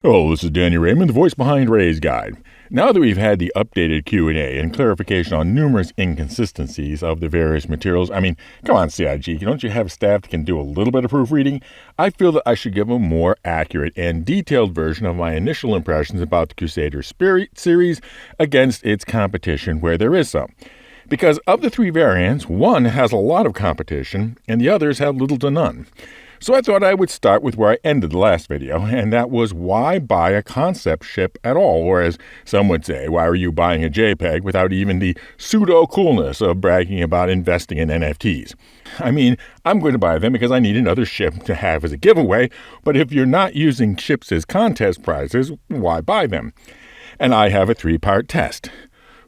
Hello, this is Danny Raymond, the voice behind Ray's Guide. Now that we've had the updated Q&A and clarification on numerous inconsistencies of the various materials, come on, CIG, don't you have staff that can do a little bit of proofreading? I feel that I should give a more accurate and detailed version of my initial impressions about the Crusader Spirit series against its competition where there is some. Because of the three variants, one has a lot of competition and the others have little to none. So I thought I would start with where I ended the last video, and that was why buy a concept ship at all, or as some would say, why are you buying a JPEG without even the pseudo-coolness of bragging about investing in NFTs? I'm going to buy them because I need another ship to have as a giveaway, but if you're not using ships as contest prizes, why buy them? And I have a three-part test.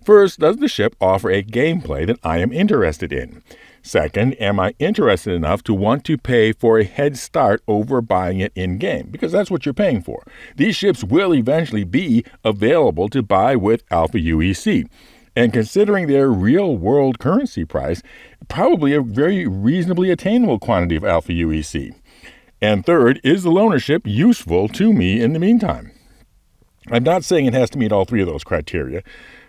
First, does the ship offer a gameplay that I am interested in? Second, am I interested enough to want to pay for a head start over buying it in-game? Because that's what you're paying for. These ships will eventually be available to buy with Alpha UEC. And considering their real-world currency price, probably a very reasonably attainable quantity of Alpha UEC. And third, is the loaner ship useful to me in the meantime? I'm not saying it has to meet all three of those criteria,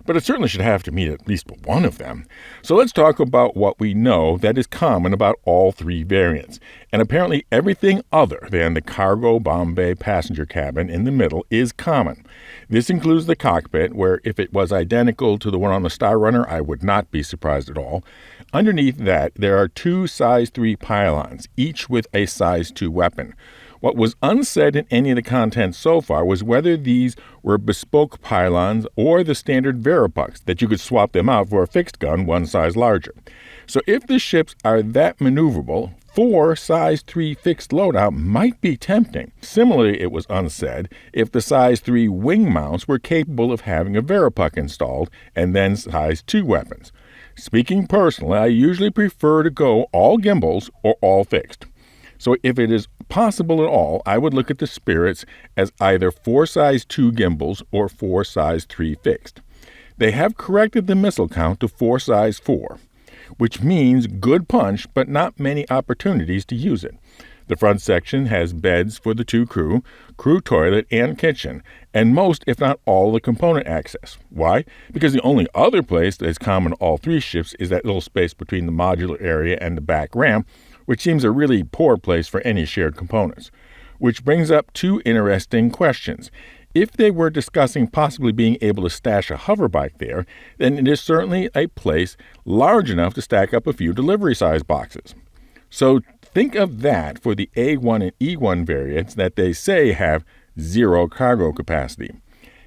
but it certainly should have to meet at least one of them. So let's talk about what we know that is common about all three variants. And apparently everything other than the cargo bomb bay passenger cabin in the middle is common. This includes the cockpit, where if it was identical to the one on the Starliner, I would not be surprised at all. Underneath that, there are two size 3 pylons, each with a size 2 weapon. What was unsaid in any of the content so far was whether these were bespoke pylons or the standard Veripucks, that you could swap them out for a fixed gun one size larger. So if the ships are that maneuverable, 4 size 3 fixed loadout might be tempting. Similarly, it was unsaid if the size 3 wing mounts were capable of having a Veripuck installed and then size 2 weapons. Speaking personally, I usually prefer to go all gimbals or all fixed. So if it is possible at all, I would look at the Spirits as either 4 size 2 gimbals or 4 size 3 fixed. They have corrected the missile count to 4 size 4, which means good punch but not many opportunities to use it. The front section has beds for the 2 crew toilet, and kitchen, and most, if not all, the component access. Why? Because the only other place that is common to all three ships is that little space between the modular area and the back ramp, which seems a really poor place for any shared components. Which brings up two interesting questions. If they were discussing possibly being able to stash a hoverbike there, then it is certainly a place large enough to stack up a few delivery-size boxes. So think of that for the A1 and E1 variants that they say have 0 cargo capacity.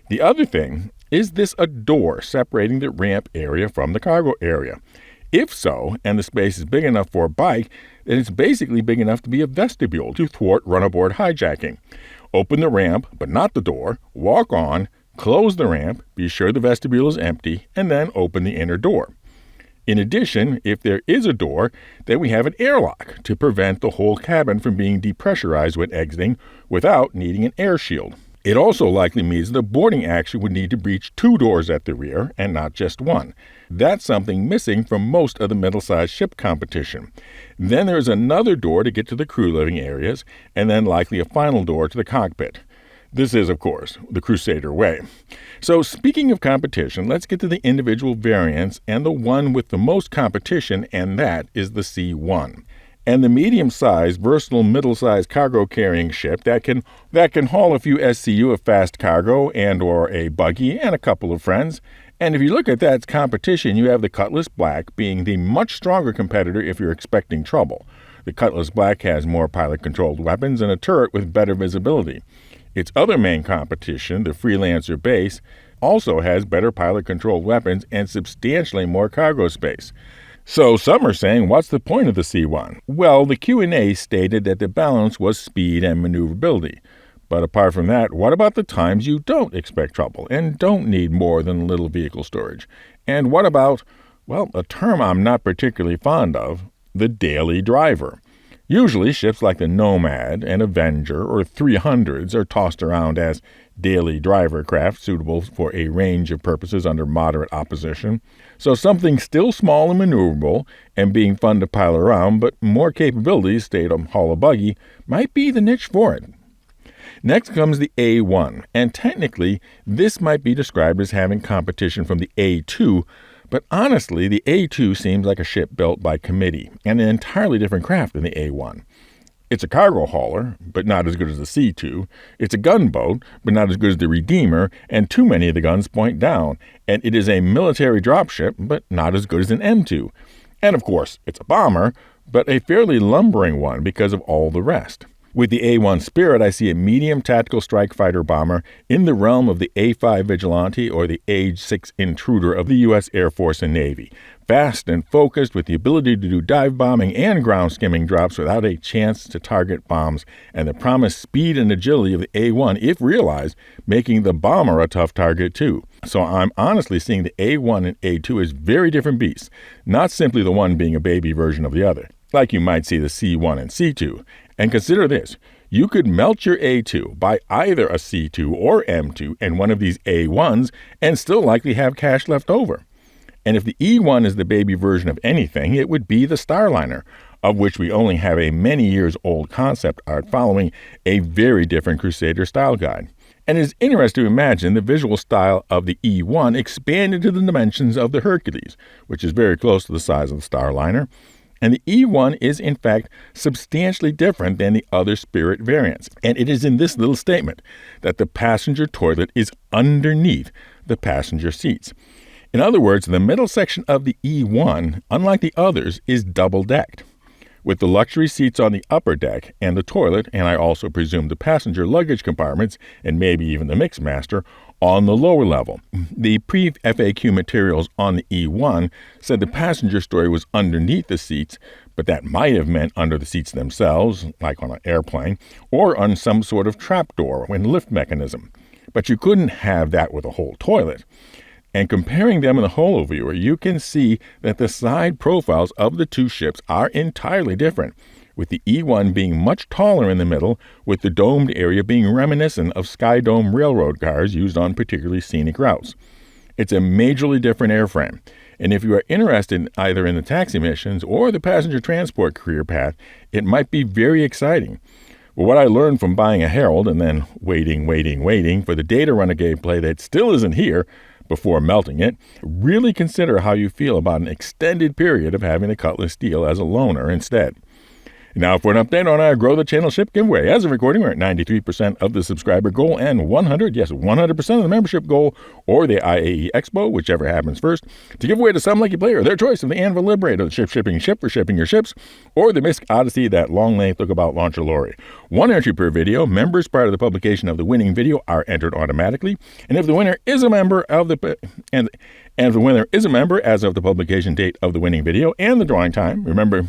The other thing, is this a door separating the ramp area from the cargo area? If so, and the space is big enough for a bike, then it's basically big enough to be a vestibule to thwart run-aboard hijacking. Open the ramp, but not the door, walk on, close the ramp, be sure the vestibule is empty, and then open the inner door. In addition, if there is a door, then we have an airlock to prevent the whole cabin from being depressurized when exiting without needing an air shield. It also likely means the boarding action would need to breach 2 doors at the rear and not just 1. That's something missing from most of the middle-sized ship competition. Then there's another door to get to the crew living areas, and then likely a final door to the cockpit. This is, of course, the Crusader way. So speaking of competition, let's get to the individual variants and the one with the most competition, and that is the C1. And the medium-sized, versatile, middle-sized cargo-carrying ship that can haul a few SCU of fast cargo and or a buggy and a couple of friends. And if you look at that competition, you have the Cutlass Black being the much stronger competitor if you're expecting trouble. The Cutlass Black has more pilot-controlled weapons and a turret with better visibility. Its other main competition, the Freelancer Base, also has better pilot-controlled weapons and substantially more cargo space. So some are saying, what's the point of the C1? Well, the Q&A stated that the balance was speed and maneuverability. But apart from that, what about the times you don't expect trouble and don't need more than a little vehicle storage? And what about, well, a term I'm not particularly fond of, the daily driver? Usually ships like the Nomad and Avenger or 300s are tossed around as daily driver craft suitable for a range of purposes under moderate opposition. So something still small and maneuverable and being fun to pile around, but more capabilities, say to haul a buggy, might be the niche for it. Next comes the A1, and technically, this might be described as having competition from the A2, but honestly, the A2 seems like a ship built by committee, and an entirely different craft than the A1. It's a cargo hauler, but not as good as the C2. It's a gunboat, but not as good as the Redeemer, and too many of the guns point down. And it is a military dropship, but not as good as an M2. And of course, it's a bomber, but a fairly lumbering one because of all the rest. With the A1 Spirit, I see a medium tactical strike fighter bomber in the realm of the A5 Vigilante or the A6 Intruder of the U.S. Air Force and Navy. Fast and focused with the ability to do dive bombing and ground skimming drops without a chance to target bombs, and the promised speed and agility of the A1 if realized, making the bomber a tough target too. So I'm honestly seeing the A1 and A2 as very different beasts, not simply the one being a baby version of the other, like you might see the C1 and C2. And consider this, you could melt your A2, buy either a C2 or M2 and one of these A1s, and still likely have cash left over. And if the E1 is the baby version of anything, it would be the Starliner, of which we only have a many years old concept art following a very different Crusader style guide. And it is interesting to imagine the visual style of the E1 expanded to the dimensions of the Hercules, which is very close to the size of the Starliner. And the E1 is, in fact, substantially different than the other Spirit variants. And it is in this little statement that the passenger toilet is underneath the passenger seats. In other words, the middle section of the E1, unlike the others, is double-decked, with the luxury seats on the upper deck and the toilet, and I also presume the passenger luggage compartments, and maybe even the Mixmaster, on the lower level. The pre-FAQ materials on the E1 said the passenger story was underneath the seats, but that might have meant under the seats themselves, like on an airplane, or on some sort of trapdoor and lift mechanism. But you couldn't have that with a whole toilet. And comparing them in the HoloViewer, you can see that the side profiles of the two ships are entirely different, with the E1 being much taller in the middle, with the domed area being reminiscent of Sky Dome railroad cars used on particularly scenic routes. It's a majorly different airframe, and if you are interested either in the taxi missions or the passenger transport career path, it might be very exciting. But what I learned from buying a Herald and then waiting for the Data Runner gameplay that still isn't here before melting it, really consider how you feel about an extended period of having the Cutlass Steel as a loaner instead. Now for an update on our Grow the Channel ship giveaway. As of recording, we're at 93% of the subscriber goal and 100% of the membership goal, or the IAE Expo, whichever happens first, to give away to some lucky player their choice of the Anvil Liberator, the ship for shipping your ships, or the Myst Odyssey, that long-length lookabout launcher lorry. One entry per video. Members prior to the publication of the winning video are entered automatically, and if the winner is a member of the and if the winner is a member as of the publication date of the winning video and the drawing time, remember.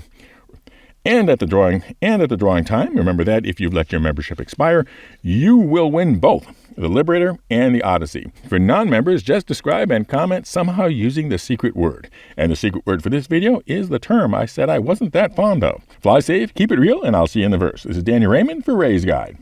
And at the drawing time, remember that if you've let your membership expire, you will win both the Liberator and the Odyssey. For non-members, just describe and comment somehow using the secret word. And the secret word for this video is the term I said I wasn't that fond of. Fly safe, keep it real, and I'll see you in the verse. This is Danny Raymond for Ray's Guide.